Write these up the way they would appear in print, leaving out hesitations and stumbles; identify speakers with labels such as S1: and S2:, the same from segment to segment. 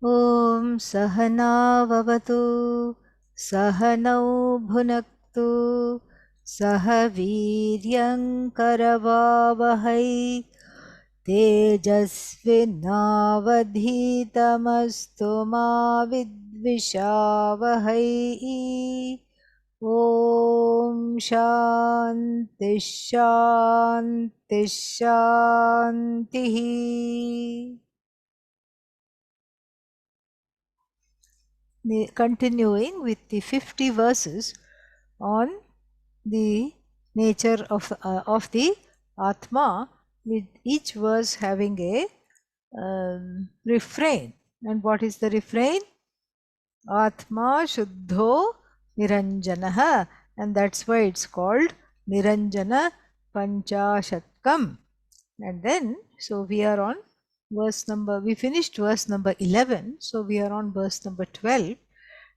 S1: ॐ सहनाववतु सहनौ भुनक्तु सह वीर्यङ्करवावहै तेजस्विनावधीतमस्तु मा विद्विषावहै। ॐ शान्ति शान्ति शान्तिः। Continuing with the 50 verses on the nature of the Atma, with each verse having a refrain. And what is the refrain? Atma Shuddho Niranjanaha, and that's why it's called Niranjana Panchashatkam. And then, so we are on we finished verse number 11, so we are on verse number 12.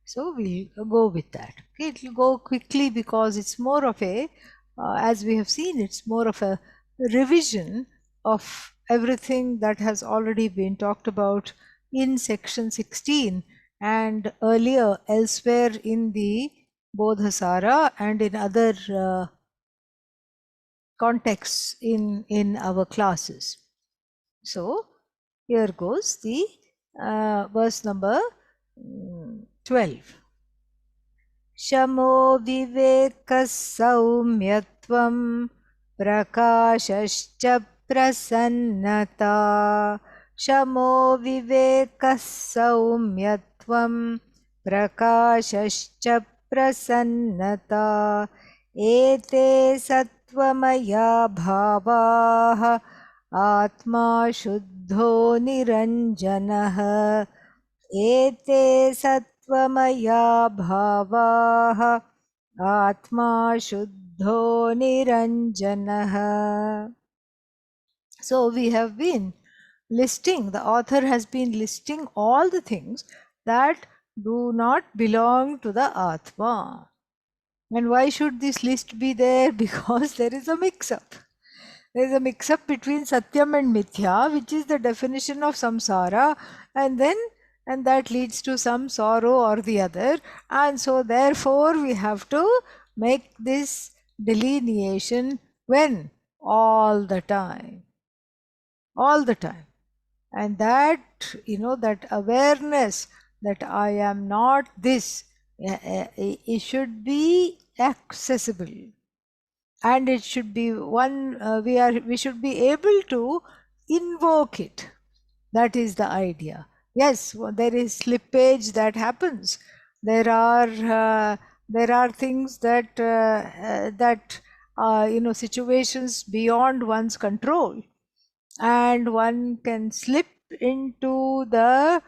S1: So we'll go with that. Okay, it will go quickly because it's more of a, as we have seen, it's more of a revision of everything that has already been talked about in section 16 and earlier elsewhere in the Bodhasara and in other contexts in our classes. So here goes the verse number 12. Shamo vivekah saumyatvam prakashascha prasannata. Shamo vivekah saumyatvam prakashascha prasannata. Ete sattvamaya bhavaah atma shuddho niranjanah. Ete sattvamaya bhavaah atma shuddho niranjanah. So we have been listing, the author has been listing all the things that do not belong to the Atma. And why should this list be there? Because there is a mix-up. There is a mix-up between Satyam and Mithya, which is the definition of samsara, and that leads to some sorrow or the other. And so therefore we have to make this delineation when? All the time. All the time. And that, that awareness that I am not this, it should be accessible. And it should be we should be able to invoke it. That is the idea. Yes, there is slippage that happens. There are things that situations beyond one's control, and one can slip into the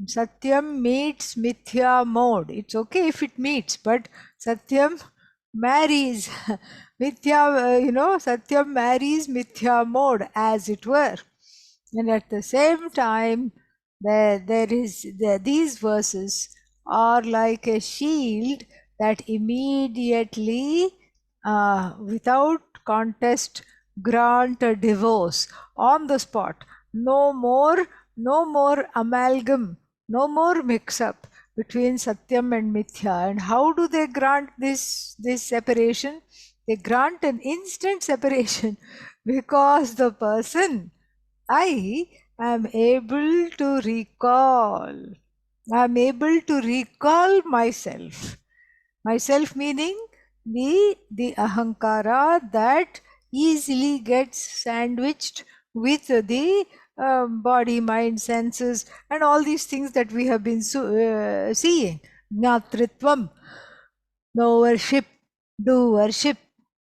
S1: Satyam meets Mithya mode. It's okay if it meets, but Satyam marries Mithya, Satyam marries Mithya mode, as it were. And at the same time, these verses are like a shield that immediately, without contest, grant a divorce on the spot. No more amalgam, no more mix-up between Satyam and Mithya. And how do they grant this separation? They grant an instant separation because the person, I am able to recall. I am able to recall myself. Myself meaning the ahankara that easily gets sandwiched with the body, mind, senses, and all these things that we have been seeing. Gnatritvam, know worship, do worship,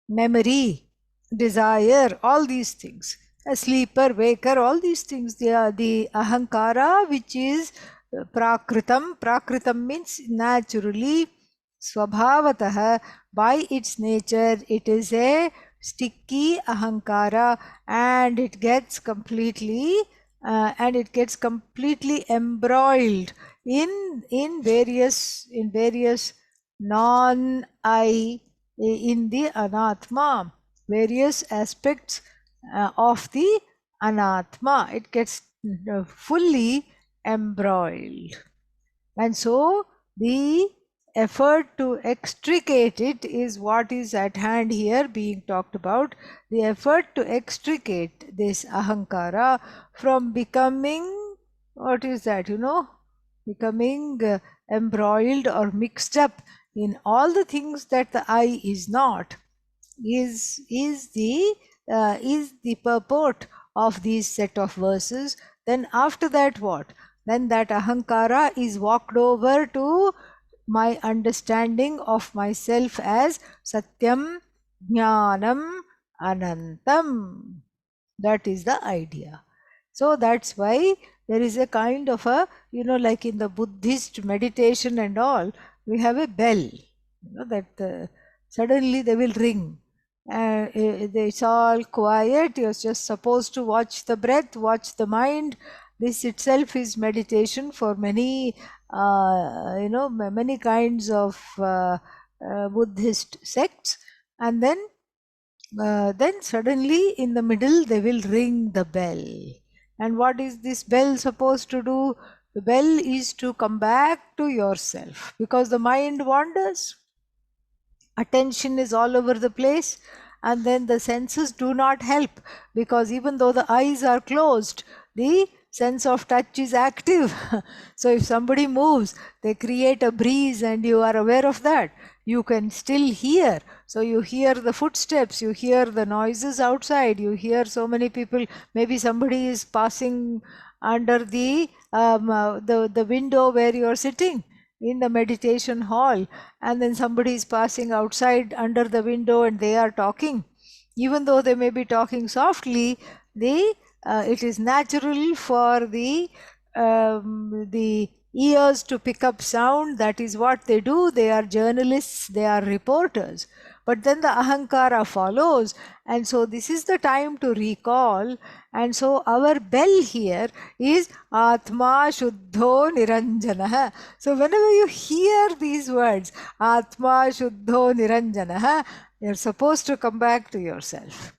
S1: memory, desire, all these things. A sleeper, waker, all these things, they are the ahankara, which is prakritam. Prakritam means naturally, swabhavatah, by its nature, it is a sticky ahankara, and it gets completely embroiled in various non-I, in the anatma, various aspects of the anatma. It gets fully embroiled. And so the effort to extricate it is what is at hand here being talked about. The effort to extricate this ahankara from becoming, what is that, becoming embroiled or mixed up in all the things that the I is not, is the purport of these set of verses. Then after that, what? Then that ahankara is walked over to my understanding of myself as Satyam, Jnanam, Anantam. That is the idea. So that's why there is a kind of a, like in the Buddhist meditation and all, we have a bell, that suddenly they will ring. It's all quiet. You're just supposed to watch the breath, watch the mind. This itself is meditation for many, many kinds of Buddhist sects. And then suddenly in the middle they will ring the bell. And what is this bell supposed to do? The bell is to come back to yourself, because the mind wanders. Attention is all over the place, and then the senses do not help, because even though the eyes are closed, the sense of touch is active. So if somebody moves, they create a breeze and you are aware of that. You can still hear. So you hear the footsteps, you hear the noises outside, you hear so many people. Maybe somebody is passing under the window where you are sitting in the meditation hall, and then somebody is passing outside under the window and they are talking. Even though they may be talking softly, it is natural for the ears to pick up sound. That is what they do. They are journalists, they are reporters. But then the ahankara follows, and so this is the time to recall. And so our bell here is Atma Shuddho Niranjanah. So whenever you hear these words, Atma Shuddho Niranjanah, you're supposed to come back to yourself.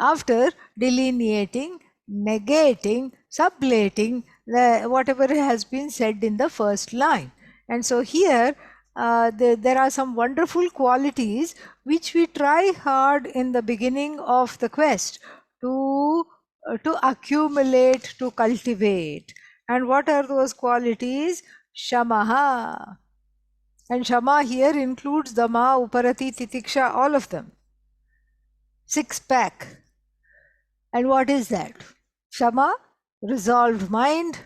S1: After delineating, negating, sublating whatever has been said in the first line. And so here there are some wonderful qualities which we try hard in the beginning of the quest to accumulate, to cultivate. And what are those qualities? Shamaha. And Shama here includes Dama, Uparati, Titiksha, all of them. 6-pack. And what is that? Shama, resolved mind,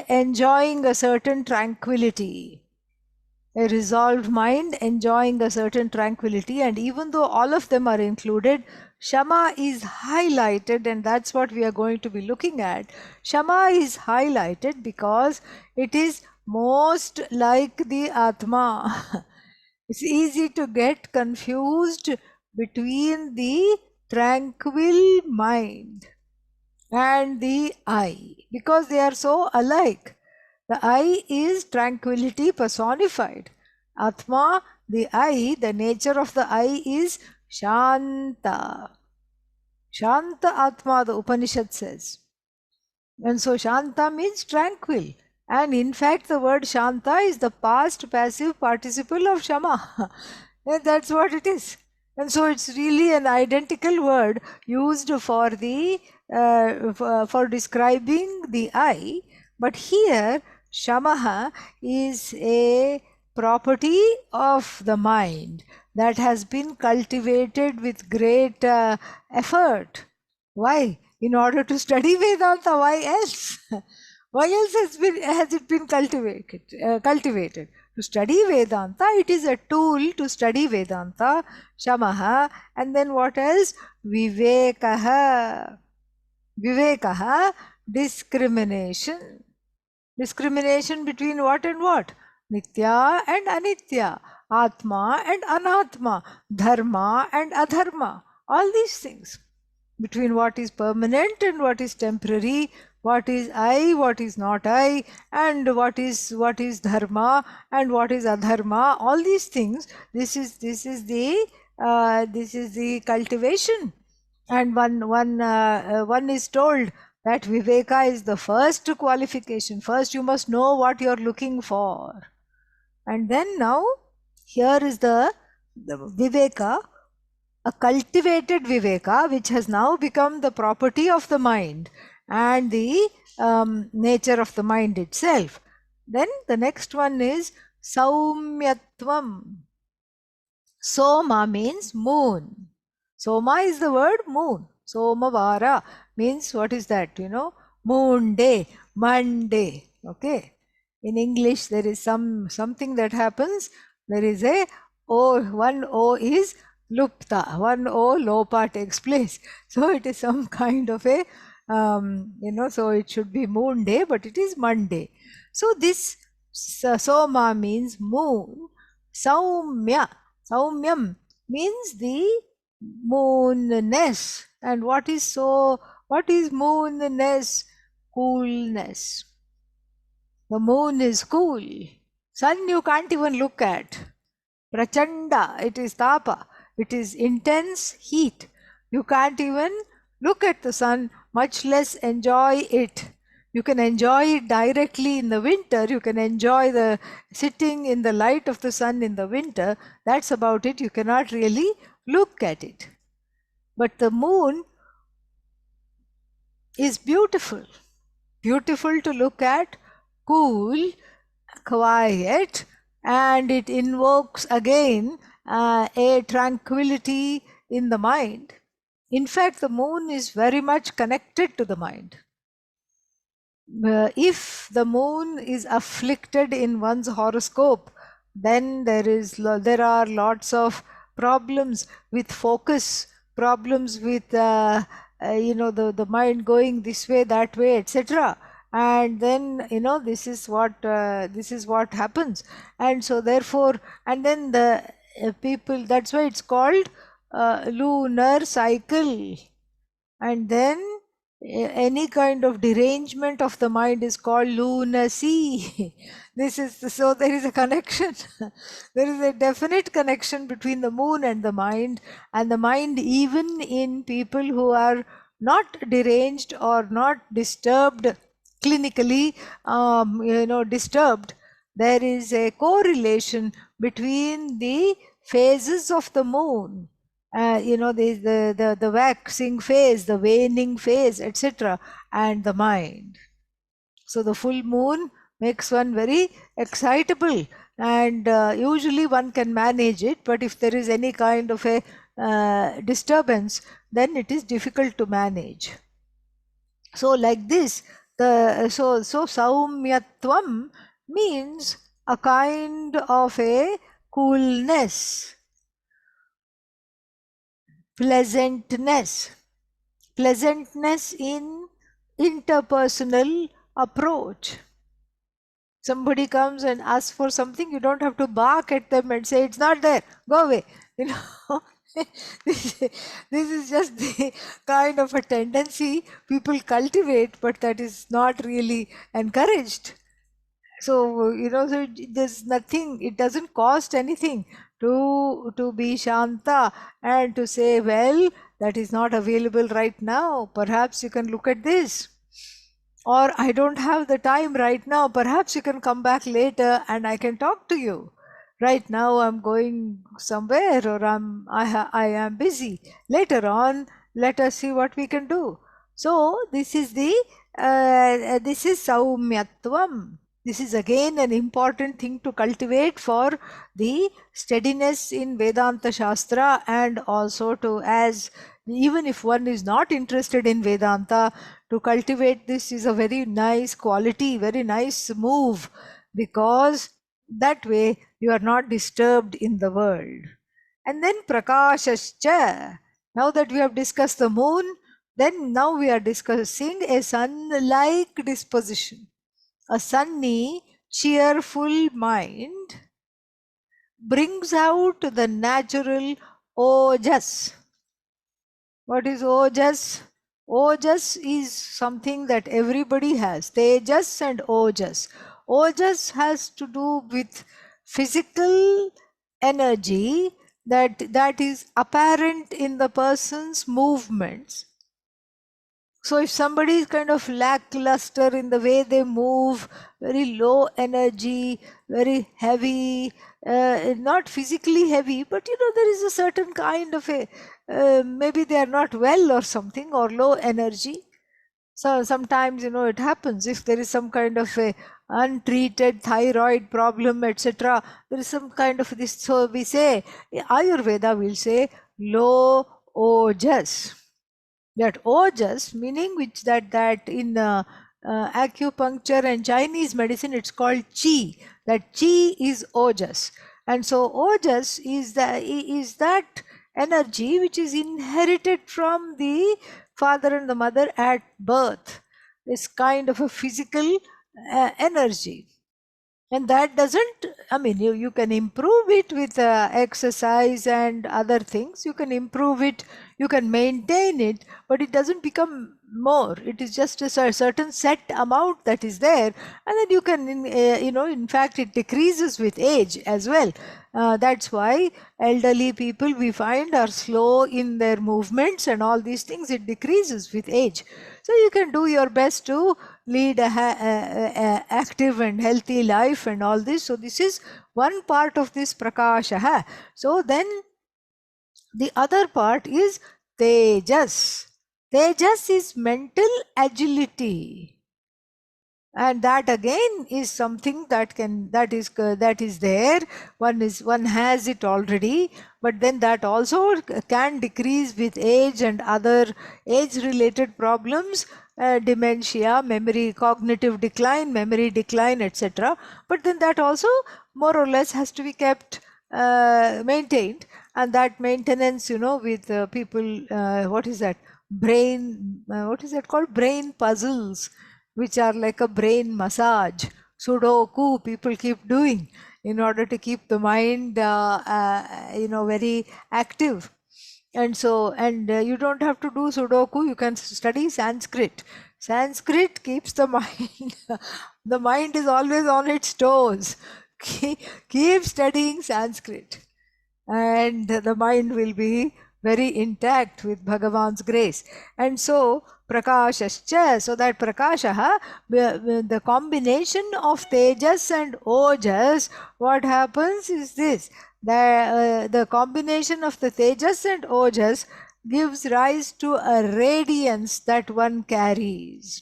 S1: enjoying a certain tranquility. A resolved mind enjoying a certain tranquility. And even though all of them are included, Shama is highlighted, and that's what we are going to be looking at. Shama is highlighted because it is most like the Atma. It's easy to get confused between the tranquil mind and the I, because they are so alike. The I is tranquility personified. Atma, the I, the nature of the I is Shanta. Shanta Atma, the Upanishad says. And so Shanta means tranquil. And in fact, the word Shanta is the past passive participle of Shama. And that's what it is. And so it's really an identical word used for the for describing the I. But here, Shamaha is a property of the mind that has been cultivated with great effort. Why? In order to study Vedanta. Why else? Why else has it been cultivated? To study Vedanta, it is a tool to study Vedanta, Shamaha, and then what else? Vivekaha. Vivekaha, discrimination. Discrimination between what and what? Nitya and Anitya, Atma and Anatma, Dharma and Adharma. All these things. Between what is permanent and what is temporary, what is I, what is not I, and what is dharma and what is adharma. All these things. This is the cultivation. And one is told That viveka is the first qualification. First you must know what you're looking for. And then now, here is the viveka, a cultivated viveka, which has now become the property of the mind and the nature of the mind itself. Then the next one is saumyatvam. Soma means moon. Soma is the word moon. Somavara means, what is that? Moon day, Monday. Okay. In English, there is something that happens. There is a O, one O is lupta, one O lopa takes place. So it is some kind of a, so it should be moon day, but it is Monday. So this Soma means moon. Saumya, Saumyam means the moonness. And what is moonness? Coolness. The moon is cool. Sun you can't even look at. Prachanda, it is tapa. It is intense heat. You can't even look at the sun, much less enjoy it. You can enjoy it directly in the winter. You can enjoy the sitting in the light of the sun in the winter. That's about it. You cannot really look at it. But the moon is beautiful. Beautiful to look at, cool, quiet, and it invokes again a tranquility in the mind. In fact, the moon is very much connected to the mind. If the moon is afflicted in one's horoscope, then there are lots of problems with focus, problems with the mind going this way, that way, etc. And then this is what happens. And so therefore, and then the people, that's why it's called lunar cycle. And then any kind of derangement of the mind is called lunacy. So there is a connection. There is a definite connection between the moon and the mind even in people who are not deranged or not disturbed clinically, disturbed. There is a correlation between the phases of the moon. The waxing phase, the waning phase, etc., and the mind. So the full moon makes one very excitable, and usually one can manage it, but if there is any kind of a disturbance, then it is difficult to manage. So like this, so saumyatvam means a kind of a coolness, pleasantness in interpersonal approach. Somebody comes and asks for something, you don't have to bark at them and say, it's not there, go away. This is just the kind of a tendency people cultivate, but that is not really encouraged. So, so there's nothing, it doesn't cost anything to be Shanta and to say, well, that is not available right now. Perhaps you can look at this. Or I don't have the time right now. Perhaps you can come back later and I can talk to you. Right now I'm going somewhere, or I am busy. Later on, let us see what we can do. So this is Saumyatvam. This is again an important thing to cultivate for the steadiness in Vedanta Shastra, and also to, as even if one is not interested in Vedanta, to cultivate this is a very nice quality, very nice move, because that way you are not disturbed in the world. And then Prakashascha. Now that we have discussed the moon, then now we are discussing a sun-like disposition. A sunny, cheerful mind brings out the natural ojas. What is ojas? Ojas is something that everybody has. Tejas and ojas. Ojas has to do with physical energy that is apparent in the person's movements. So if somebody is kind of lackluster in the way they move, very low energy, very heavy, not physically heavy, but there is a certain kind of a, maybe they are not well or something, or low energy. So sometimes, it happens if there is some kind of a untreated thyroid problem, etc. There is some kind of this. So we say, Ayurveda will say low ojas. That ojas, meaning which that in acupuncture and Chinese medicine, it's called chi. That chi is ojas, and so ojas is that energy which is inherited from the father and the mother at birth. This kind of a physical energy. And that doesn't, I mean, you can improve it with exercise and other things. You can improve it, you can maintain it, but it doesn't become more. It is just a certain set amount that is there. And then you can, in fact, it decreases with age as well. That's why elderly people we find are slow in their movements and all these things. It decreases with age. So you can do your best to lead a active and healthy life and all this. So this is one part of this prakasha. So then the other part is tejas. Tejas is mental agility. And that again is something that is there. One has it already, but then that also can decrease with age and other age related problems, dementia, memory, cognitive decline, memory decline, etc. But then that also more or less has to be kept maintained, and that maintenance, with people, what is that brain, what is that called, brain puzzles, which are like a brain massage, Sudoku, people keep doing in order to keep the mind, very active. And so, you don't have to do Sudoku, you can study Sanskrit. Sanskrit keeps the mind, the mind is always on its toes. Keep studying Sanskrit, and the mind will be very intact with Bhagavan's grace. And so prakashascha, so that prakasha, the combination of tejas and ojas, what happens is this: the combination of the tejas and ojas gives rise to a radiance that one carries.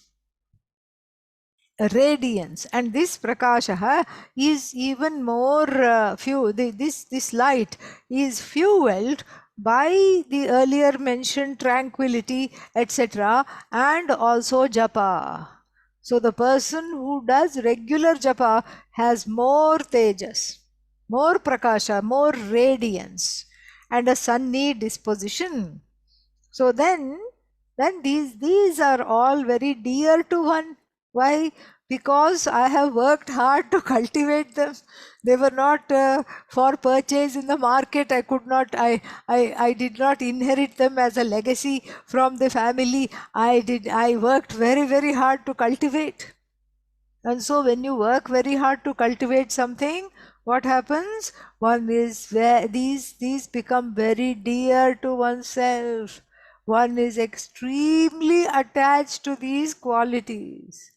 S1: Radiance, and this prakasha is even more this light is fueled by the earlier mentioned tranquility, etc., and also japa. So the person who does regular japa has more tejas, more prakasha, more radiance, and a sunny disposition. So then these are all very dear to one. Why? Because I have worked hard to cultivate them. They were not for purchase in the market. I did not inherit them as a legacy from the family. I worked very, very hard to cultivate. And so when you work very hard to cultivate something, what happens? One is where these become very dear to oneself. One is extremely attached to these qualities.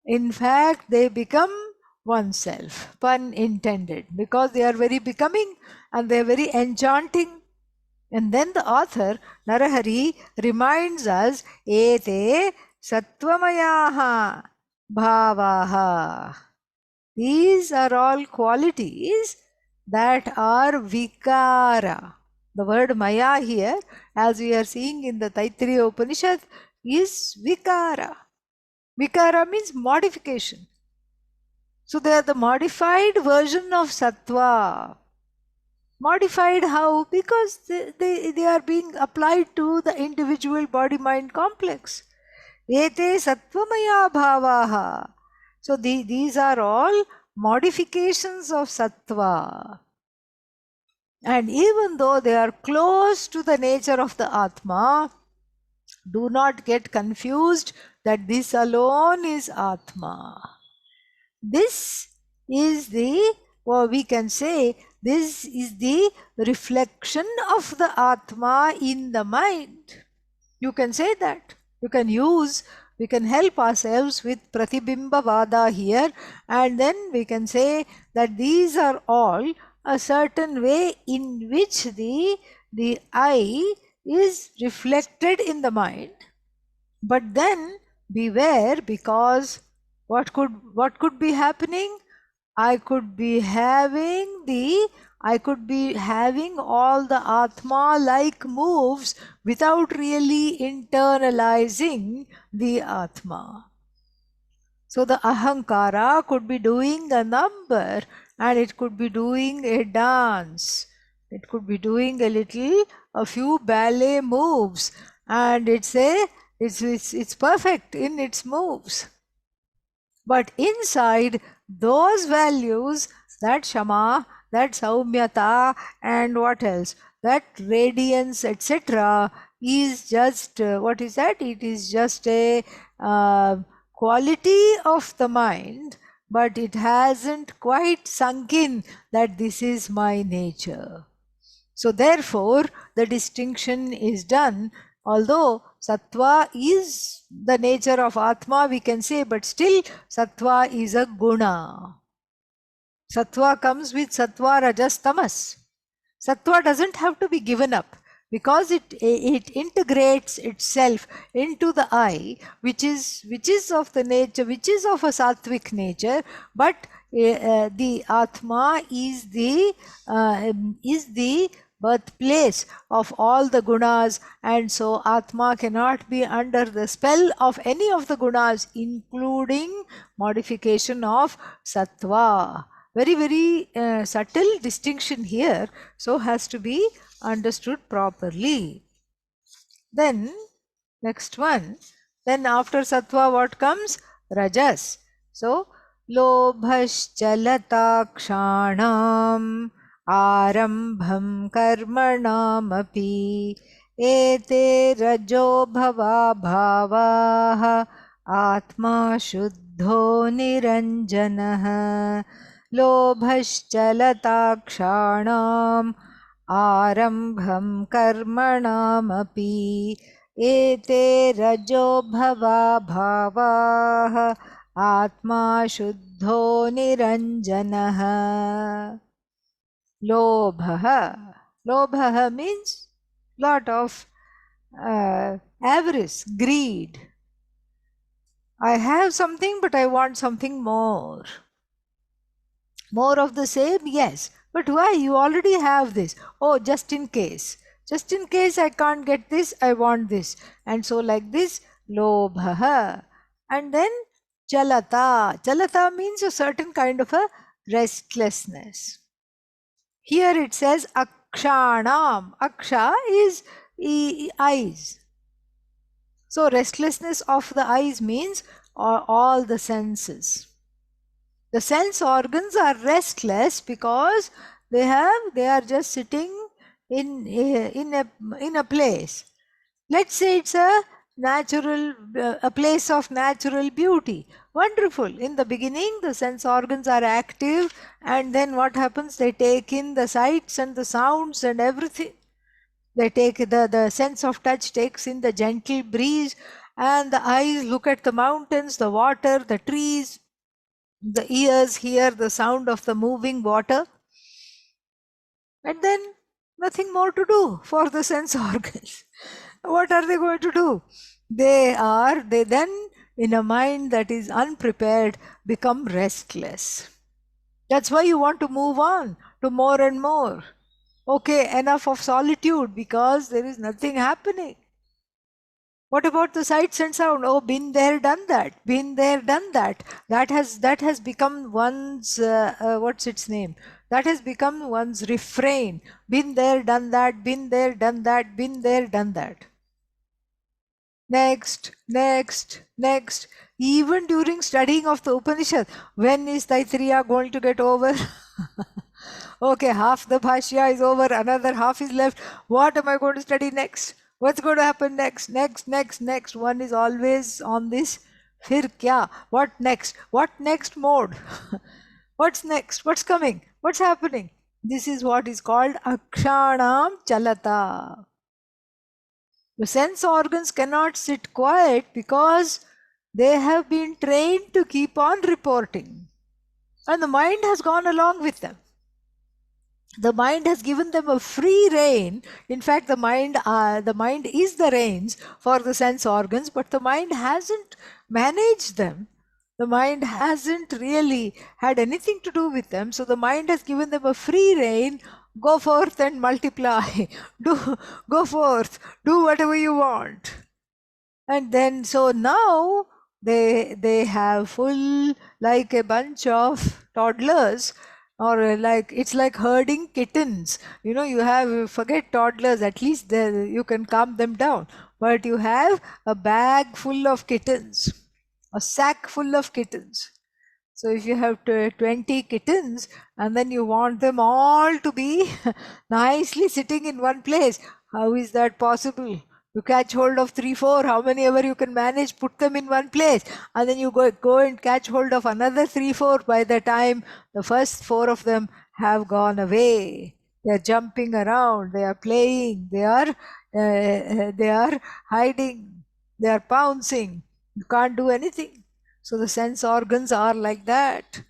S1: In fact, they become oneself, pun intended, because they are very becoming and they are very enchanting. And then the author, Narahari, reminds us, Ete Satvamayaha Bhavaha. These are all qualities that are vikara. The word Maya here, as we are seeing in the Taittiriya Upanishad, is vikara. Vikara means modification. So they are the modified version of sattva. Modified how? Because they are being applied to the individual body-mind complex. Ete sattvamaya bhavaha. So these are all modifications of sattva. And even though they are close to the nature of the Atma, do not get confused that this alone is Atma. This is we can say, this is the reflection of the Atma in the mind. You can say that. You can use, we can help ourselves with Pratibimba Vada here, and then we can say that these are all a certain way in which the I is reflected in the mind. But then beware, because what could be happening? I could be having all the Atma like moves without really internalizing the Atma. So the Ahankara could be doing a number, and it could be doing a dance. It could be doing a few ballet moves, and it's perfect in its moves. But inside those values, that Shama, that Saumyata, and what else? That radiance, etc., is just, what is that? It is just a quality of the mind, but it hasn't quite sunk in that this is my nature. So therefore, the distinction is done. Although Sattva is the nature of Atma, we can say, but still Sattva is a guna. Sattva comes with Sattva, Rajas, Tamas. Sattva doesn't have to be given up, because it integrates itself into the I, which is of the nature, which is of a sattvic nature, but the Atma is the birthplace of all the gunas, and so Atma cannot be under the spell of any of the gunas, including modification of Sattva. Very, very subtle distinction here, so has to be understood properly. Then, next one, then after Sattva what comes? Rajas. So, Lobhaschalatakshanam Arambham karmanamapi ete rajo bhava bhavaha atma shuddho niranjanah. लोभश्चलताक्षाणाम् आरम्भं कर्मणामपि एते रजो भवा भावाः आत्मा शुद्धो निरञ्जनः. Lobha means lot of avarice, greed. I have something, but I want something more. More of the same, yes. But why? You already have this. Oh, just in case. Just in case I can't get this, I want this. And so like this, lobha. And then chalata. Chalata means a certain kind of a restlessness. Here it says akshanam. Aksha is eyes. So restlessness of the eyes means all the senses. The sense organs are restless because they are just sitting in a place. Let's say it's a place of natural beauty. Wonderful. In the beginning, the sense organs are active, and then what happens? They take in the sights and the sounds and everything. They take the sense of touch takes in the gentle breeze, and the eyes look at the mountains, the water, the trees. The ears hear the sound of the moving water, and then nothing more to do for the sense organs. What are they going to do? They then, in a mind that is unprepared, become restless. That's why you want to move on to more and more. Okay, enough of solitude, because there is nothing happening. What about the sights and sound? Oh, been there, done that. Been there, done that. That has become one's what's its name? That has become one's refrain. Been there, done that. Been there, done that. Been there, done that. Next, next, next. Even during studying of the Upanishad, when is Taittiriya going to get over? Okay, half the Bhashya is over, another half is left. What am I going to study next? What's going to happen next? Next. One is always on this. Fir kya? What next? What next mode? What's next? What's coming? What's happening? This is what is called akshanam chalata. The sense organs cannot sit quiet because they have been trained to keep on reporting. And the mind has gone along with them. The mind has given them a free rein. In fact, the mind is the reins for the sense organs, but the mind hasn't managed them. The mind hasn't really had anything to do with them. So the mind has given them a free rein. Go forth and multiply. Go forth. Do whatever you want. And then, so now they have full, like a bunch of toddlers, or like, it's like herding kittens. You know, you have, forget toddlers, at least you can calm them down. But you have a bag full of kittens, a sack full of kittens. So if you have 20 kittens and then you want them all to be nicely sitting in one place, how is that possible? You catch hold of 3, 4, how many ever you can manage, put them in one place, and then you go and catch hold of another 3, 4. By the time the first 4 of them have gone away, they are jumping around, they are playing, they are hiding, they are pouncing. You can't do anything. So the sense organs are like that.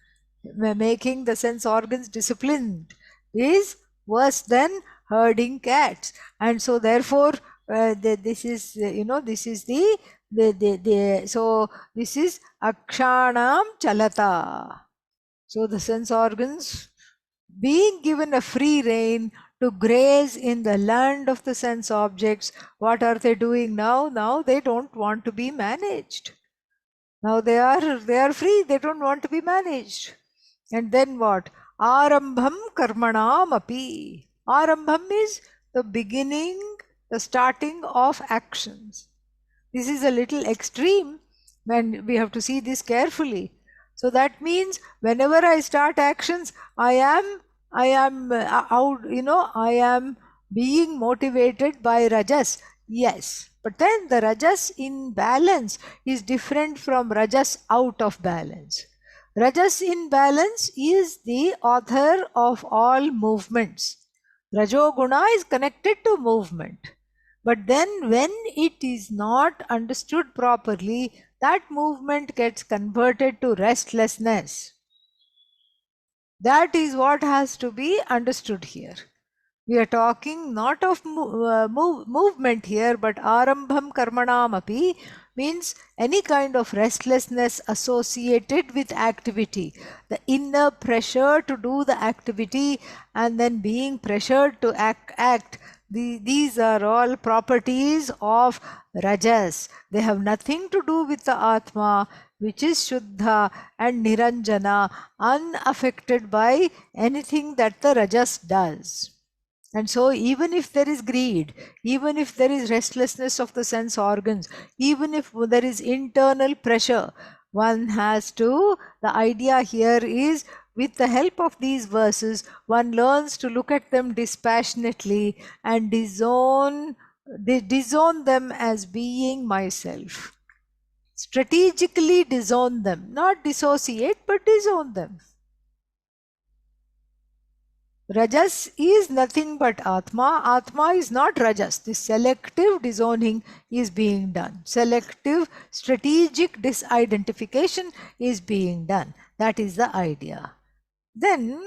S1: Making the sense organs disciplined is worse than herding cats. And so therefore, this is, this is so this is akshanam chalata. So the sense organs being given a free rein to graze in the land of the sense objects, what are they doing now? Now they don't want to be managed. Now they are free, they don't want to be managed. And then what? Arambham karmanam api. Arambham is the beginning, the starting of actions. This is a little extreme when we have to see this carefully. So that means whenever I start actions, I am being motivated by rajas. Yes, but then the rajas in balance is different from rajas out of balance. Rajas in balance is the author of all movements. Rajoguna is connected to movement. But then when it is not understood properly, that movement gets converted to restlessness. That is what has to be understood here. We are talking not of movement here, but arambham karmanam api means any kind of restlessness associated with activity. The inner pressure to do the activity and then being pressured to act. These are all properties of rajas. They have nothing to do with the Atma, which is Shuddha and Niranjana, unaffected by anything that the rajas does. And so even if there is greed, even if there is restlessness of the sense organs, even if there is internal pressure, one has to, the idea here is, with the help of these verses, one learns to look at them dispassionately and disown them as being myself. Strategically disown them, not dissociate, but disown them. Rajas is nothing but Atma. Atma is not Rajas. This selective disowning is being done. Selective strategic disidentification is being done. That is the idea. Then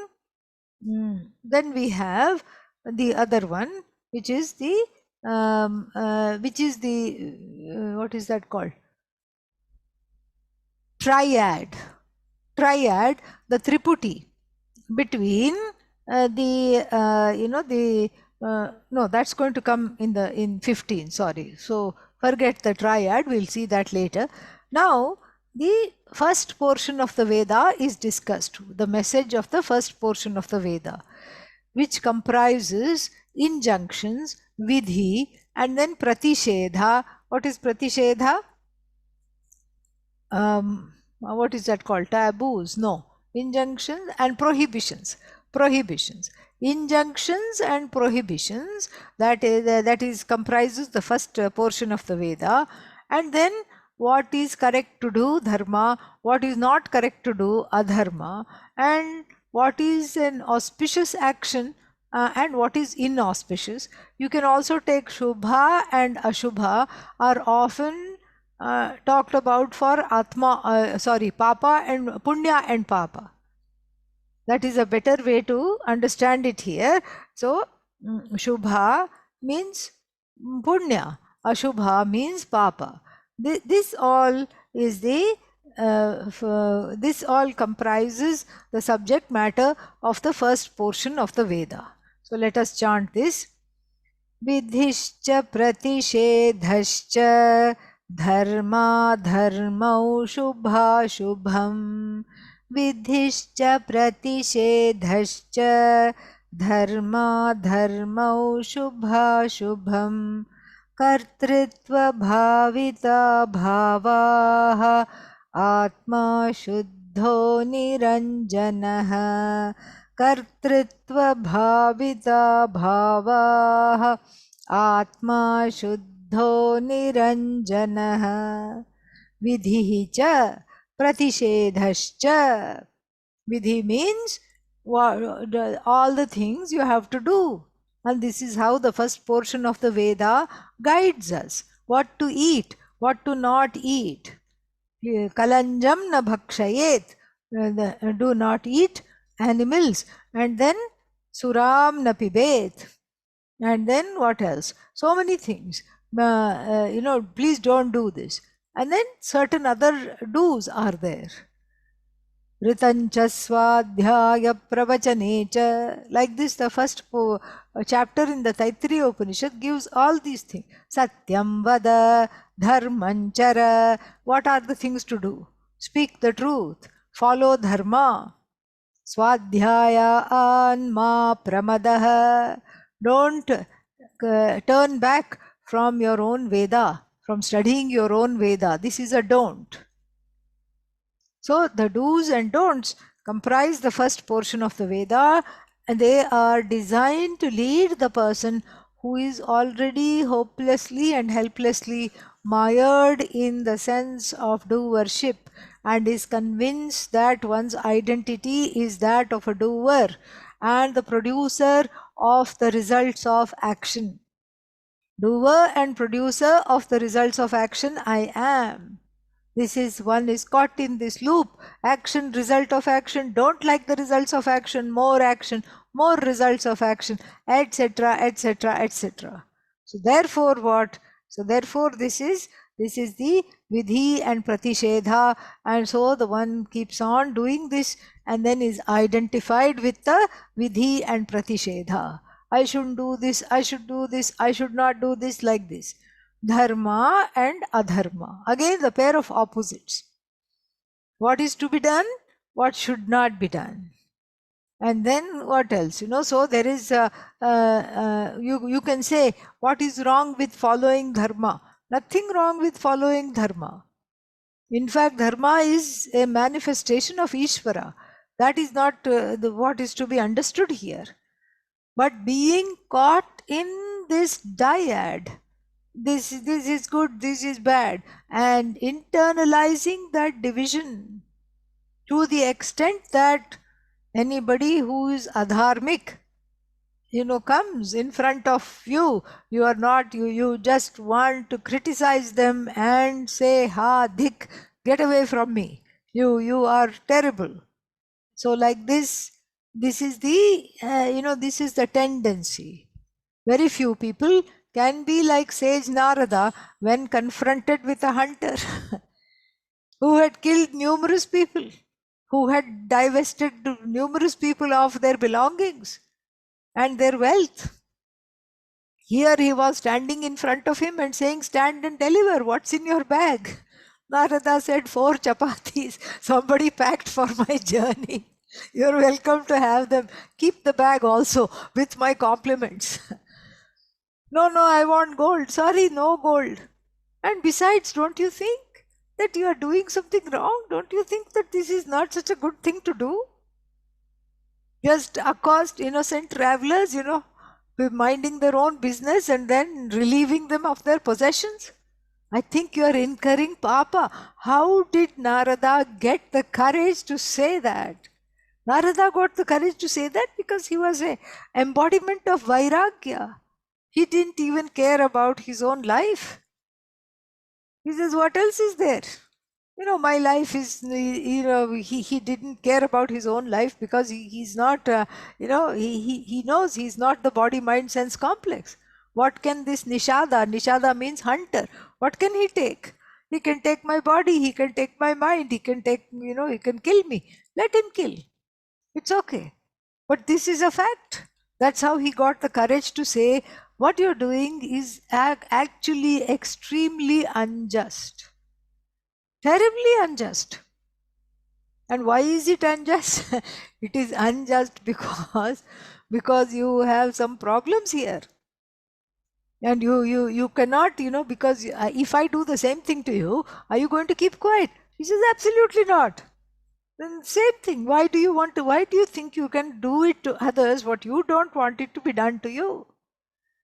S1: we have the other one, which is the what is that called? Triad, the Triputi between no, that's going to come in 15, sorry. So forget the triad, we'll see that later. Now the first portion of the Veda is discussed, the message of the first portion of the Veda, which comprises injunctions, vidhi, and then pratishedha. What is pratishedha? What is that called? Taboos? No. Injunctions and prohibitions. Injunctions and prohibitions, that is comprises the first portion of the Veda. And then what is correct to do, dharma, what is not correct to do, adharma, and what is an auspicious action and what is inauspicious. You can also take Shubha and Ashubha are often talked about for Papa and Punya and Papa. That is a better way to understand it here. So, Shubha means Punya, Ashubha means Papa. This all is this all comprises the subject matter of the first portion of the Veda. So let us chant this. Vidhischa pratisheddhascha dharma dharmau shubha shubham. Vidhischa pratisheddhascha dharma dharmau shubha shubham. Kartritva bhavita bhavaha atma shuddho niranjanah. Kartritva bhavita bhavaha atma shuddho niranjanah. Vidhi cha pratishedhascha. Vidhi means all the things you have to do. And this is how the first portion of the Veda guides us. What to eat, what to not eat. Kalanjam na bhakshayet. Do not eat animals. And then Suram na pibet. And then what else? So many things. Please don't do this. And then certain other do's are there. Ritancha swadhyaya pravachanecha. Like this, the first chapter in the Taittiriya Upanishad gives all these things. Satyam vada, dharmanchara. What are the things to do? Speak the truth. Follow dharma. Swadhyaya anma pramadah. Don't turn back from your own Veda, from studying your own Veda. This is a don't. So the do's and don'ts comprise the first portion of the Veda, and they are designed to lead the person who is already hopelessly and helplessly mired in the sense of doership and is convinced that one's identity is that of a doer and the producer of the results of action. Doer and producer of the results of action I am. This is, one is caught in this loop. Action, result of action, don't like the results of action, more results of action, etc., etc., etc. So therefore what? So therefore this is the vidhi and pratishedha, and so the one keeps on doing this and then is identified with the vidhi and pratishedha. I shouldn't do this, I should do this, I should not do this, like this. Dharma and adharma. Again, the pair of opposites. What is to be done? What should not be done? And then what else? So there is, you can say, what is wrong with following dharma? Nothing wrong with following dharma. In fact, dharma is a manifestation of Ishvara. That is not what is to be understood here. But being caught in this dyad, this is good, this is bad, and internalizing that division to the extent that anybody who is adharmic, comes in front of you, you just want to criticize them and say, ha, dik, get away from me, you are terrible. So like this is the, this is the tendency. Very few people can be like sage Narada when confronted with a hunter who had killed numerous people, who had divested numerous people of their belongings and their wealth. Here he was standing in front of him and saying, stand and deliver, what's in your bag? Narada said, 4 chapatis, somebody packed for my journey. You're welcome to have them. Keep the bag also with my compliments. No, I want gold. Sorry, no gold. And besides, don't you think that you are doing something wrong? Don't you think that this is not such a good thing to do? Just accost innocent travelers, minding their own business and then relieving them of their possessions? I think you are incurring papa. How did Narada get the courage to say that? Narada got the courage to say that because he was a embodiment of Vairagya. He didn't even care about his own life. He says, what else is there? My life is, he didn't care about his own life because he's not, he knows he's not the body, mind, sense complex. What can this Nishada means hunter. What can he take? He can take my body, he can take my mind, he can take, he can kill me. Let him kill. It's okay. But this is a fact. That's how he got the courage to say, what you're doing is actually extremely unjust. Terribly unjust. And why is it unjust? It is unjust because you have some problems here. And you cannot, because if I do the same thing to you, are you going to keep quiet? He says, absolutely not. Then same thing. Why do you think you can do it to others what you don't want it to be done to you?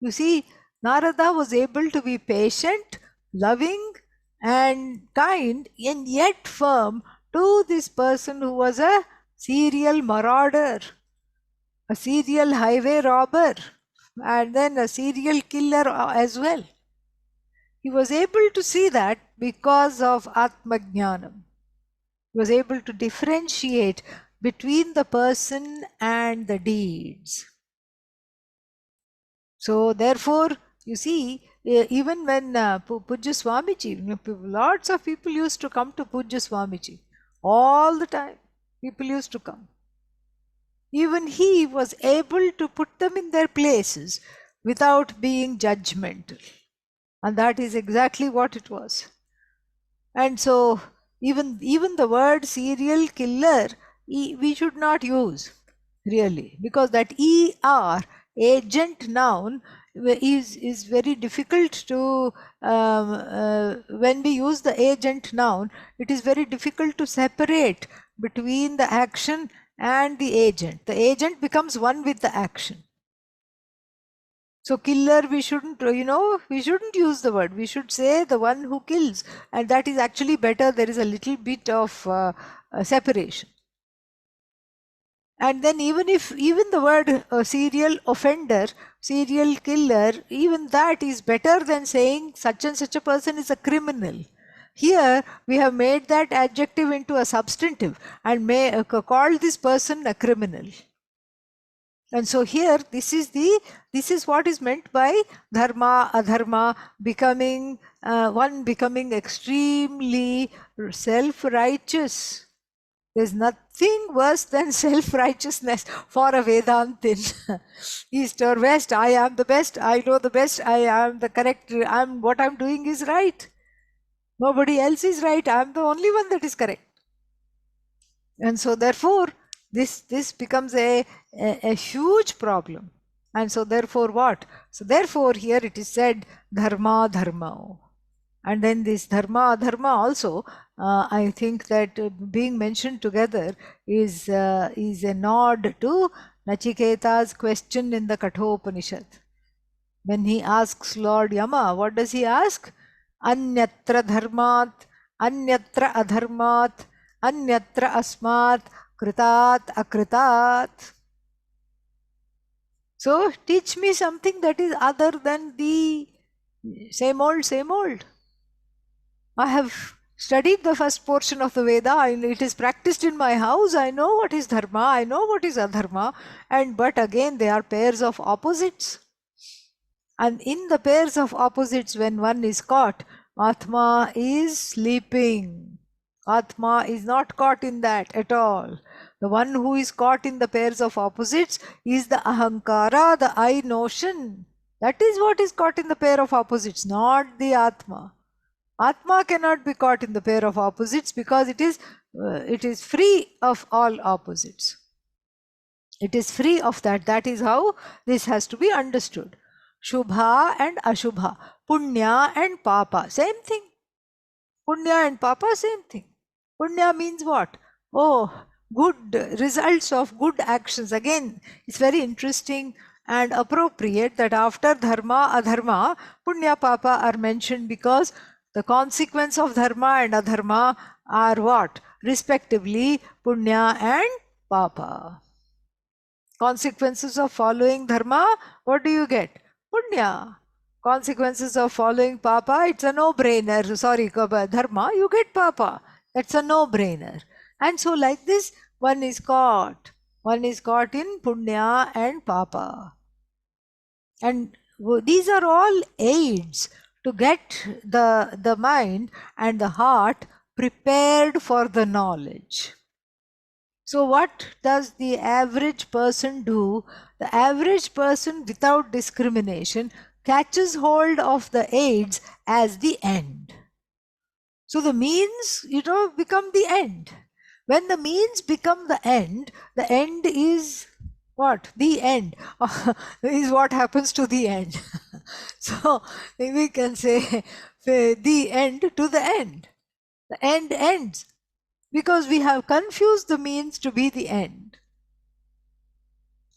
S1: You see, Narada was able to be patient, loving, and kind, and yet firm to this person who was a serial marauder, a serial highway robber, and then a serial killer as well. He was able to see that because of Atmajnanam. He was able to differentiate between the person and the deeds. So therefore, you see, even when Pujya Swamiji, lots of people used to come to Pujya Swamiji. All the time, people used to come. Even he was able to put them in their places without being judgmental. And that is exactly what it was. And so, even the word serial killer, we should not use, really, because that ER, agent noun, is very difficult to, when we use the agent noun, it is very difficult to separate between the action and the agent. The agent becomes one with the action. So killer, we shouldn't use the word. We should say the one who kills, and that is actually better. There is a little bit of separation. And then even the word serial offender, serial killer, even that is better than saying such and such a person is a criminal. Here we have made that adjective into a substantive and called this person a criminal. And so here, this is what is meant by dharma, adharma, one becoming extremely self-righteous. There's nothing worse than self-righteousness for a Vedantin. East or West, I am the best, I know the best, I am the correct, what I'm doing is right. Nobody else is right, I'm the only one that is correct. And so therefore, this becomes a huge problem. And so therefore what? So therefore here it is said dharma dharma. And then this dharma dharma also, I think that being mentioned together is a nod to Nachiketa's question in the Kathopanishad. When he asks Lord Yama, what does he ask? Anyatra dharmat, anyatra adharmat, anyatra asmat, kritat akritat. So teach me something that is other than the same old, same old. I have studied the first portion of the Veda, and it is practiced in my house. I know what is dharma, I know what is adharma, but again they are pairs of opposites. And in the pairs of opposites, when one is caught, Atma is sleeping. Atma is not caught in that at all. The one who is caught in the pairs of opposites is the ahankara, the I notion. That is what is caught in the pair of opposites, not the Atma. Atma cannot be caught in the pair of opposites because it is free of all opposites. It is free of that. That is how this has to be understood. Shubha and Ashubha, Punya and Papa, same thing. Punya and Papa, same thing. Punya means what? Oh, good results of good actions. Again, it's very interesting and appropriate that after dharma, adharma, Punya, Papa are mentioned because the consequence of dharma and adharma are what? Respectively, Punya and papa. Consequences of following dharma, what do you get? Punya. Consequences of following papa, it's a no-brainer. Sorry, dharma, you get papa. That's a no-brainer. And so like this, one is caught. One is caught in punya and papa. And these are all aids to get the mind and the heart prepared for the knowledge. So what does the average person do? The average person, without discrimination, catches hold of the aids as the end. So the means, become the end. When the means become the end is what? The end is what happens to the end. So we can say the end to the end. The end ends because we have confused the means to be the end.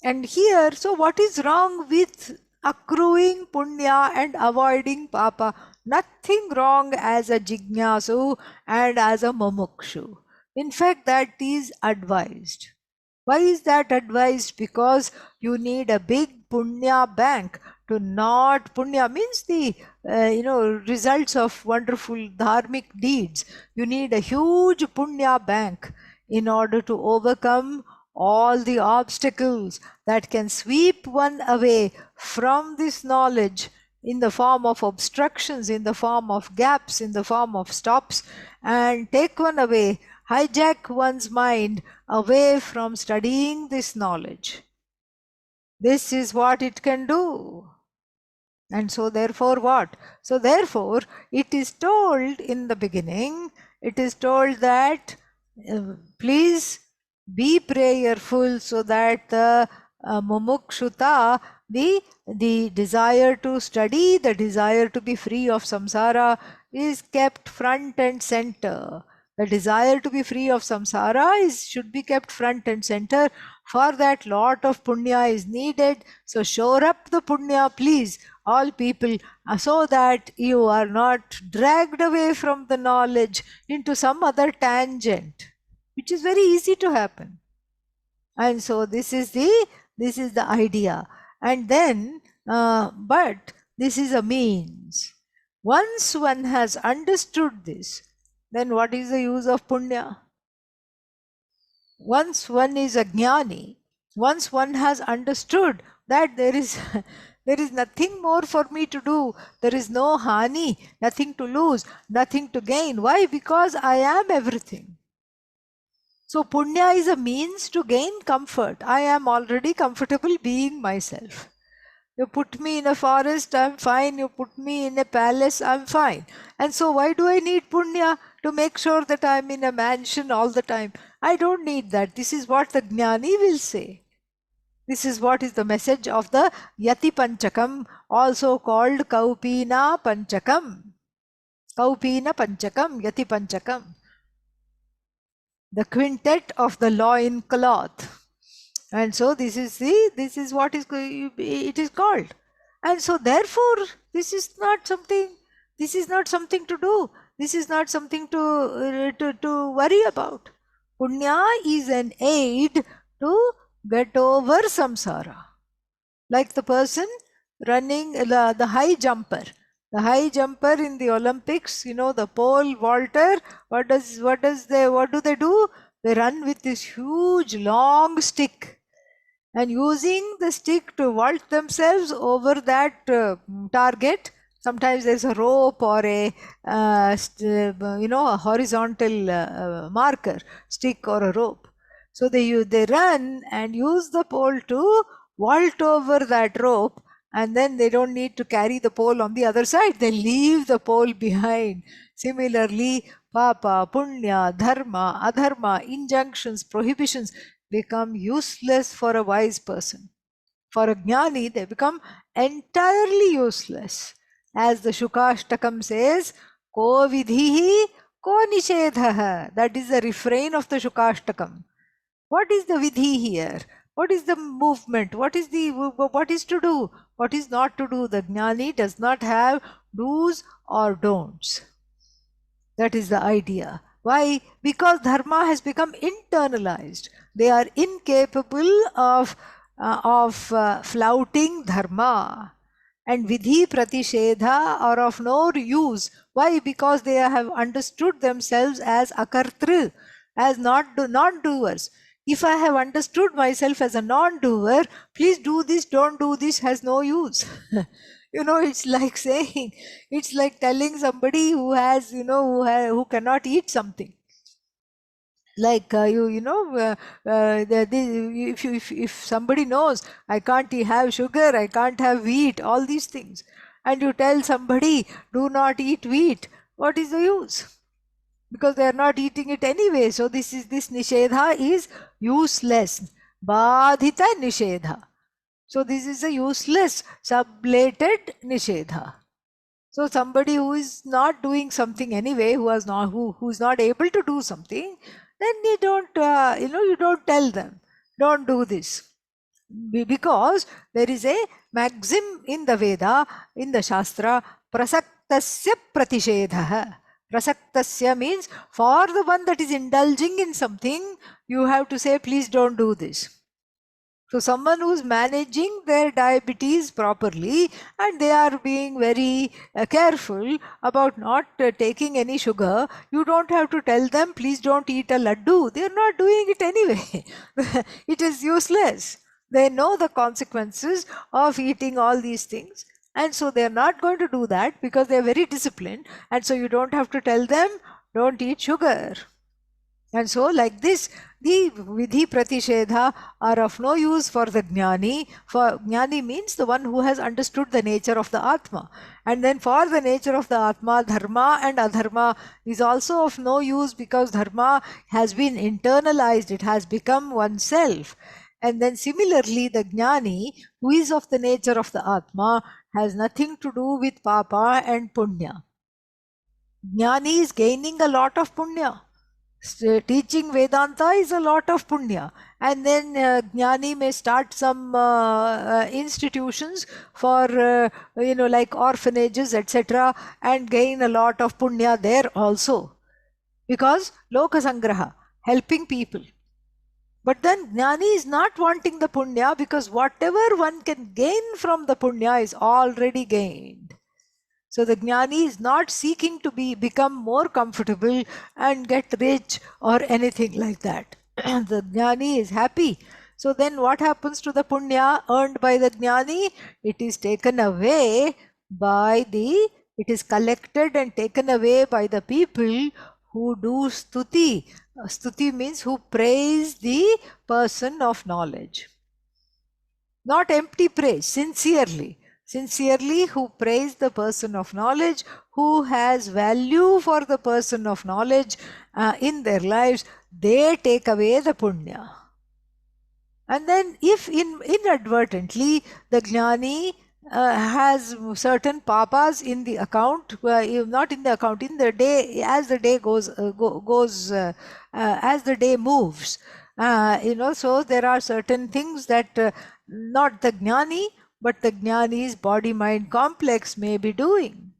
S1: And here, so what is wrong with accruing punya and avoiding papa? Nothing wrong as a jignasu and as a mumukshu. In fact, that is advised. Why is that advised? Because you need a big punya bank to not, punya means the results of wonderful dharmic deeds. You need a huge punya bank in order to overcome all the obstacles that can sweep one away from this knowledge in the form of obstructions, in the form of gaps, in the form of stops, and take one away, hijack one's mind away from studying this knowledge. This is what it can do. And so therefore what? So therefore it is told in the beginning, it is told that please be prayerful so that the mumukshuta, the desire to study, the desire to be free of samsara is kept front and center. The desire to be free of samsara should be kept front and center. For that, lot of punya is needed. So shore up the punya, please, all people, so that you are not dragged away from the knowledge into some other tangent, which is very easy to happen. And so this is the idea. And then, but this is a means. Once one has understood this, then what is the use of punya? Once one is a jnani, once one has understood that there is nothing more for me to do, there is no hani, nothing to lose, nothing to gain. Why? Because I am everything. So punya is a means to gain comfort. I am already comfortable being myself. You put me in a forest, I'm fine. You put me in a palace, I'm fine. And so why do I need punya? To make sure that I'm in a mansion all the time. I don't need that. This is what the jnani will say. This is what is the message of the Yati Panchakam, also called Kaupina Panchakam. Kaupina Panchakam, Yati Panchakam. The quintet of the loin cloth. And so this is what it is called. And so therefore this is not something to do. This is not something to worry about. Punya is an aid to get over samsara. Like the person running, the high jumper. The high jumper in the Olympics, the pole vaulter, what do they do? They run with this huge long stick, and using the stick to vault themselves over that target. Sometimes there's a rope or a horizontal marker, stick or a rope. So they run and use the pole to vault over that rope, and then they don't need to carry the pole on the other side. They leave the pole behind. Similarly, papa, punya, dharma, adharma, injunctions, prohibitions become useless for a wise person. For a jnani, they become entirely useless. As the Shukashtakam says, ko vidhihi, ko nishedhaha. That is the refrain of the Shukashtakam. What is the vidhi here? What is the movement? What is to do? What is not to do? The jnani does not have do's or don'ts. That is the idea. Why? Because dharma has become internalized. They are incapable of flouting dharma. And vidhi pratishedha are of no use. Why? Because they have understood themselves as akartru, as non-doers. If I have understood myself as a non-doer, please do this, don't do this, has no use. It's like saying, it's like telling somebody who has, who cannot eat something. Like if somebody knows I can't have sugar, I can't have wheat, all these things, and you tell somebody do not eat wheat, what is the use? Because they are not eating it anyway. So this nishedha is useless. Badhita nishedha. So this is a useless, sublated nishedha. So somebody who is not doing something anyway, who is not able to do something, then you don't you don't tell them, don't do this, because there is a maxim in the Veda, in the Shastra, prasaktasya pratishedha. Prasaktasya means for the one that is indulging in something, you have to say, please don't do this. So someone who's managing their diabetes properly and they are being very careful about not taking any sugar, you don't have to tell them, please don't eat a laddu. They're not doing it anyway. It is useless. They know the consequences of eating all these things. And so they're not going to do that because they're very disciplined. And so you don't have to tell them, don't eat sugar. And so like this, the vidhi pratishedha are of no use for the jnani. For jnani means the one who has understood the nature of the Atma. And then for the nature of the Atma, dharma and adharma is also of no use, because dharma has been internalized, it has become oneself. And then similarly, the jnani, who is of the nature of the Atma, has nothing to do with papa and punya. Jnani is gaining a lot of punya. Teaching Vedanta is a lot of punya, and then Jnani may start some institutions for like orphanages, etc., and gain a lot of punya there also, because Loka Sangraha, helping people. But then Jnani is not wanting the punya, because whatever one can gain from the punya is already gained. So the jnani is not seeking to become more comfortable and get rich or anything like that. The jnani is happy. So then what happens to the punya earned by the jnani? It is taken away it is collected and taken away by the people who do stuti. Stuti means who praise the person of knowledge. Not empty praise, sincerely. Sincerely, who praise the person of knowledge, who has value for the person of knowledge in their lives, they take away the punya. And then if inadvertently the jnani has certain papas in the account, not in the account, in the day, as the day as the day moves, so there are certain things that not the jnani, but the jnani's body-mind complex may be doing.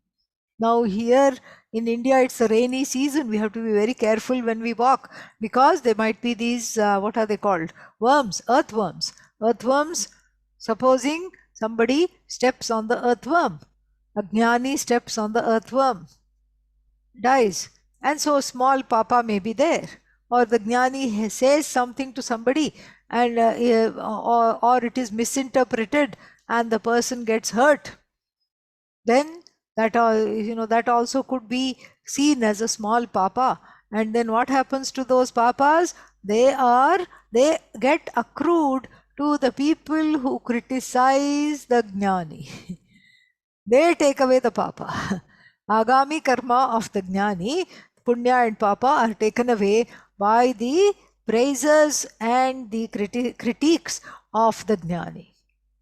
S1: Now here in India, it's a rainy season. We have to be very careful when we walk, because there might be these, what are they called? Worms, earthworms. Earthworms, supposing somebody steps on the earthworm, a jnani steps on the earthworm, dies. And so small papa may be there. Or the jnani says something to somebody, and or it is misinterpreted and the person gets hurt. Then that also could be seen as a small papa. And then what happens to those papas? They get accrued to the people who criticize the jnani. They take away the papa. Agami karma of the jnani, punya and papa, are taken away by the praises and the critiques of the jnani.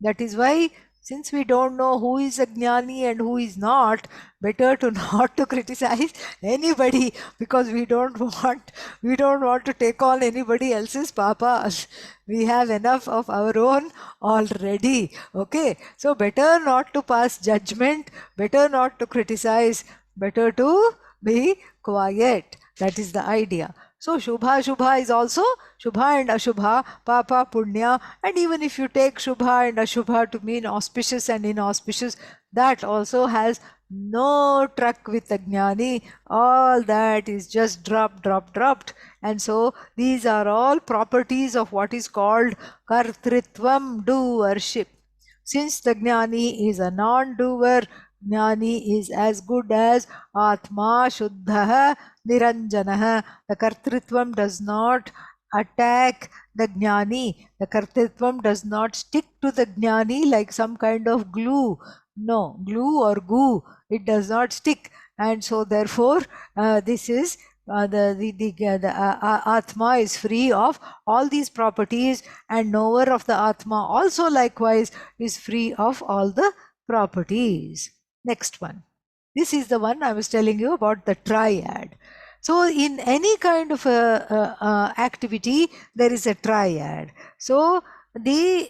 S1: That is why, since we don't know who is a jnani and who is not, better to not to criticize anybody, because we don't want to take on anybody else's papas. We have enough of our own already. Okay, so better not to pass judgment, better not to criticize, better to be quiet. That is the idea. So Shubha, Shubha is also Shubha and Ashubha, Papa, Punya, and even if you take Shubha and Ashubha to mean auspicious and inauspicious, that also has no truck with the Jnani. All that is just dropped. And so these are all properties of what is called Kartritvam, doership. Since the Jnani is a non-doer, Jnani is as good as Atma Shuddha Niranjana. The Kartritvam does not attack the Jnani. The Kartritvam does not stick to the Jnani like some kind of glue. No, glue or goo, it does not stick. And so therefore, this is the Atma is free of all these properties, and knower of the Atma also likewise is free of all the properties. Next one. This is the one I was telling you about, the triad. So in any kind of activity, there is a triad. So the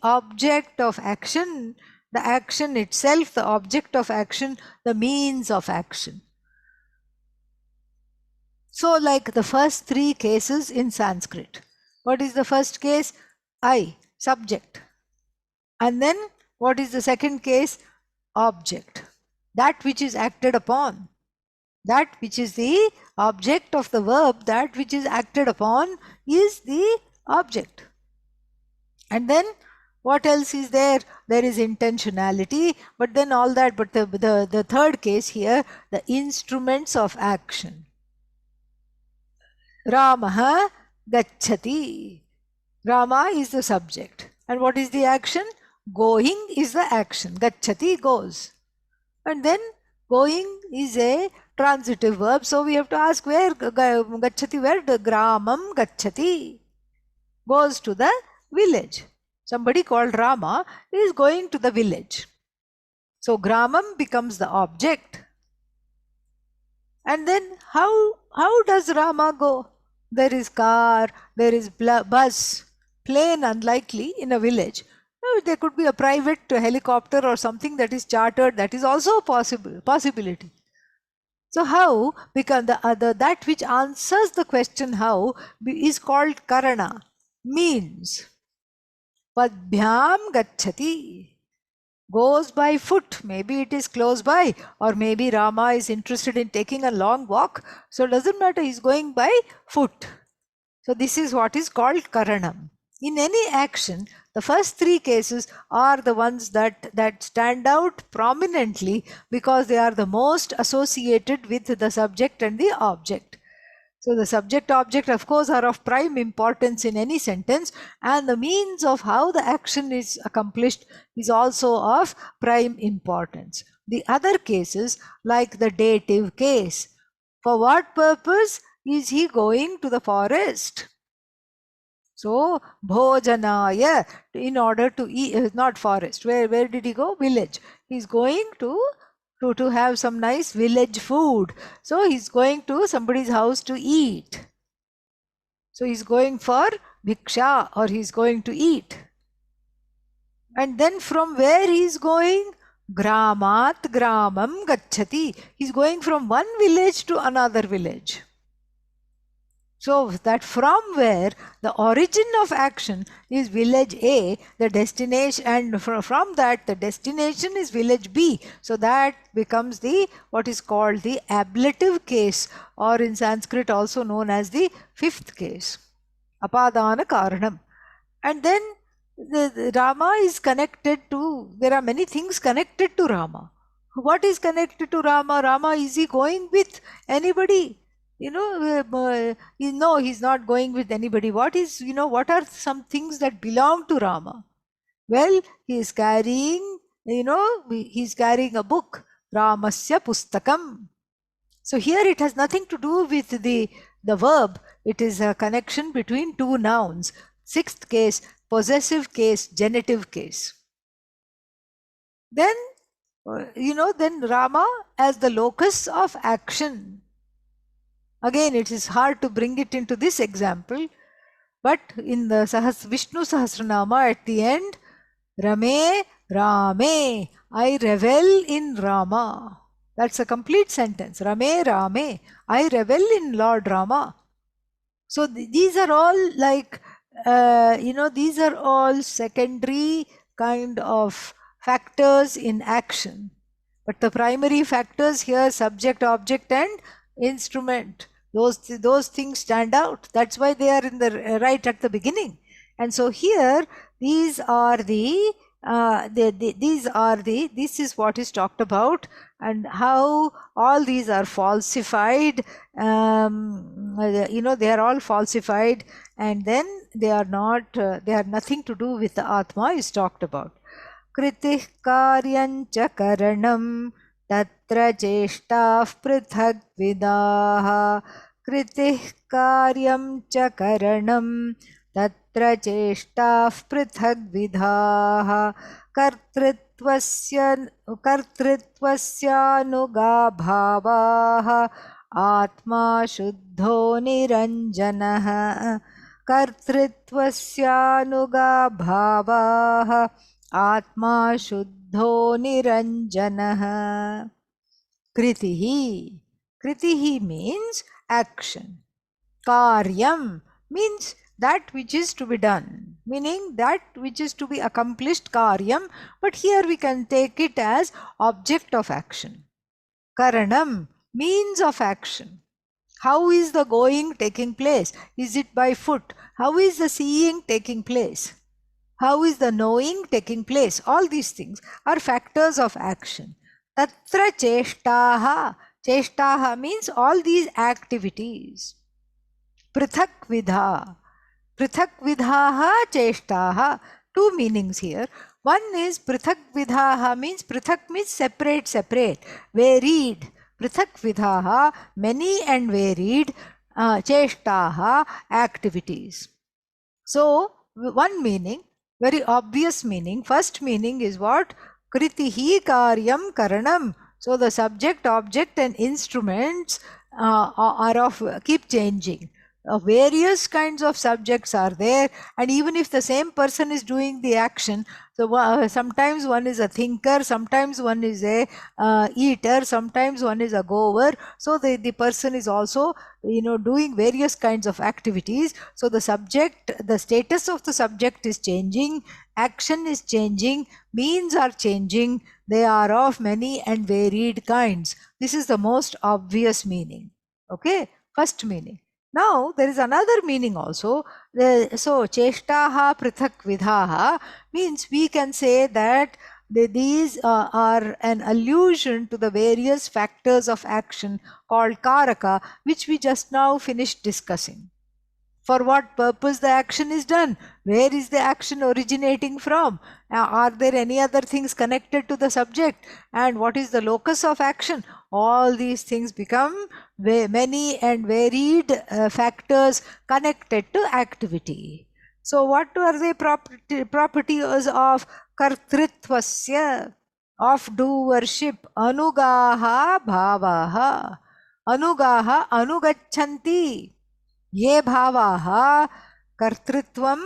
S1: object of action, the action itself, the object of action, the means of action. So like the first three cases in Sanskrit. What is the first case? I, subject. And then what is the second case? Object. That which is acted upon. That which is the object of the verb, that which is acted upon is the object. And then what else is there? There is intentionality, but then all that, but the third case here, the instruments of action. Ramaha gacchati. Rama is the subject. And what is the action? Going is the action. Gacchati, goes. And then going is a transitive verb. So we have to ask where gacchati, where the gramam gacchati, goes to the village. Somebody called Rama is going to the village. So gramam becomes the object. And then how does Rama go? There is car, there is bus, plane unlikely in a village. There could be a private helicopter or something that is chartered, that is also a possibility. So how become that which answers the question how is called karana, means. Padbhyam gacchati, goes by foot. Maybe it is close by, or maybe Rama is interested in taking a long walk. So it doesn't matter, he is going by foot. So this is what is called karanam. In any action, the first three cases are the ones that stand out prominently because they are the most associated with the subject and the object. So the subject object of course are of prime importance in any sentence, and the means of how the action is accomplished is also of prime importance. The other cases, like the dative case, for what purpose is he going to the forest? So bhojanaya, in order to eat, not forest. Where did he go? Village. He's going to have some nice village food. So he's going to somebody's house to eat. So he's going for bhiksha, or he's going to eat. And then from where he's going? Gramat gramam gacchati. He's going from one village to another village. So that from where the origin of action is village A, the destination, and from that the destination is village B. So that becomes the what is called the ablative case, or in Sanskrit also known as the fifth case, apadana karanam. And then the Rama is connected to, there are many things connected to Rama. What is connected to Rama? Rama, is he going with anybody? No, he's not going with anybody. What are some things that belong to Rama? Well, he is carrying, he's carrying a book, Ramasya Pustakam. So here it has nothing to do with the verb. It is a connection between two nouns. Sixth case, possessive case, genitive case. Then, then Rama as the locus of action. Again, it is hard to bring it into this example, but in the Vishnu Sahasranama at the end, Rame, Rame, I revel in Rama. That's a complete sentence. Rame Rame, I revel in Lord Rama. So these are all like, these are all secondary kind of factors in action. But the primary factors here, subject, object, and instrument, those things stand out. That's why they are in the right at the beginning. And so here, these are this is what is talked about, and how all these are falsified. They are all falsified, and then they are not, they are nothing to do with the Atma is talked about. Kritih karyancha karanam tatra cheshtaः prithak vidaः. Kritih karyam cha karanam tatra cheshtaः prithak vidaः. कर्तृत्वस्यानुगा भावाः आत्मा शुद्धो निरञ्जनः. कर्तृत्वस्यानुगा भावाः आत्मा शुद्धो निरञ्जनः. Kritihi. Kritihi means action. Karyam means that which is to be done, meaning that which is to be accomplished, karyam, but here we can take it as object of action. Karanam, means of action. How is the going taking place? Is it by foot? How is the seeing taking place? How is the knowing taking place? All these things are factors of action. Tatra cheshtaha. Cheshtaha means all these activities. Prithak vidha. Prithak vidhaha cheshtaha. Two meanings here. One is prithak vidhaha means, prithak means separate, varied. Prithak vidhaha, many and varied, cheshtaha, activities. So, one meaning, very obvious meaning. First meaning is what? Kritihi karyam karanam. So, the subject, object and instruments keep changing. Various kinds of subjects are there, and even if the same person is doing the action, so sometimes one is a thinker, sometimes one is a eater, sometimes one is a goer. So the person is also doing various kinds of activities. So the subject, the status of the subject is changing, action is changing, means are changing. They are of many and varied kinds. This is the most obvious meaning. Okay, first meaning. Now, there is another meaning also. So, cheshtaha prithak vidhaha means we can say that these are an allusion to the various factors of action called karaka, which we just now finished discussing. For what purpose the action is done? Where is the action originating from? Are there any other things connected to the subject? And what is the locus of action? All these things become many and varied factors connected to activity. So what are the properties of kartritvasya, of doership? Anugaha bhavaha. Anugaha anugachanti. Ye bhavaha kartritvam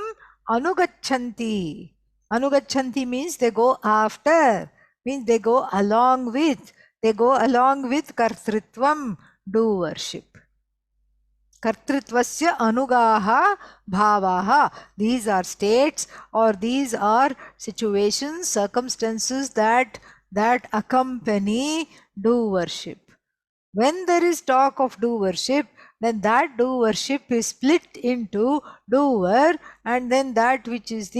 S1: anugachanti. Anugachanti means they go after, means they go along with. They go along with kartritvam, doership. Kartritvasya anugaha bhavaha. These are states, or these are situations, circumstances that accompany doership. When there is talk of doership, then that doership is split into doer, and then that which is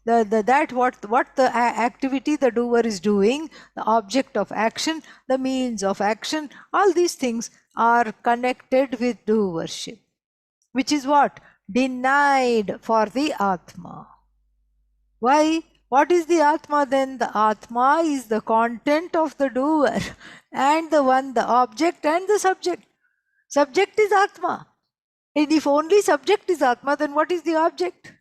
S1: what the activity the doer is doing, the object of action, the means of action. All these things are connected with doership, which is what? Denied for the Atma. Why? What is the Atma then? The Atma is the content of the doer, and the object and the subject. Subject is Atma. And if only subject is Atma, then what is the object?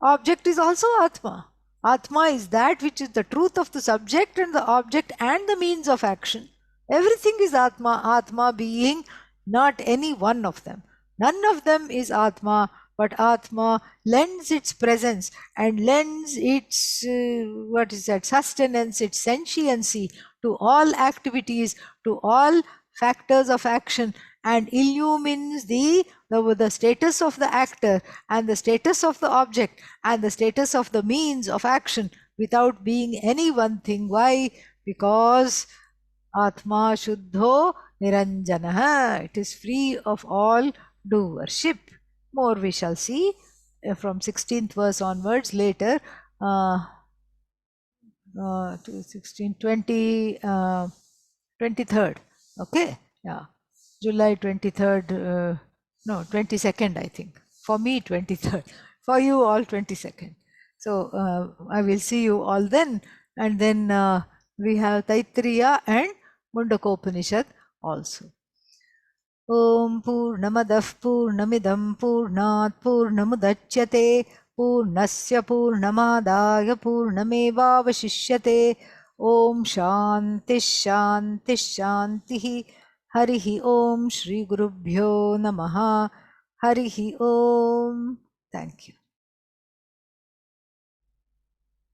S1: Object is also Atma. Atma is that which is the truth of the subject and the object and the means of action. Everything is Atma, Atma being not any one of them. None of them is Atma. but Atma lends its presence and lends its, sustenance, its sentiency to all activities, to all factors of action, and illumines the status of the actor and the status of the object and the status of the means of action without being any one thing. Why? Because Atma Shuddho Niranjana. It is free of all doership. More we shall see from 16th verse onwards later. To 16, 20, 23rd. Okay, yeah. July 23rd, no, 22nd, I think. For me, 23rd. For you all, 22nd. So I will see you all then. And then we have Taittiriya and Mundakopanishad also. ॐ पूर्णमदः पूर्णमिदं पूर्णात् पूर्णमुदच्यते पूर्णस्य पूर्णमादाय पूर्णमेवावशिष्यते ॐ शान्तिः शान्तिः शान्तिः हरिः ॐ श्रीगुरुभ्यो नमः हरिः ॐ थैंक यू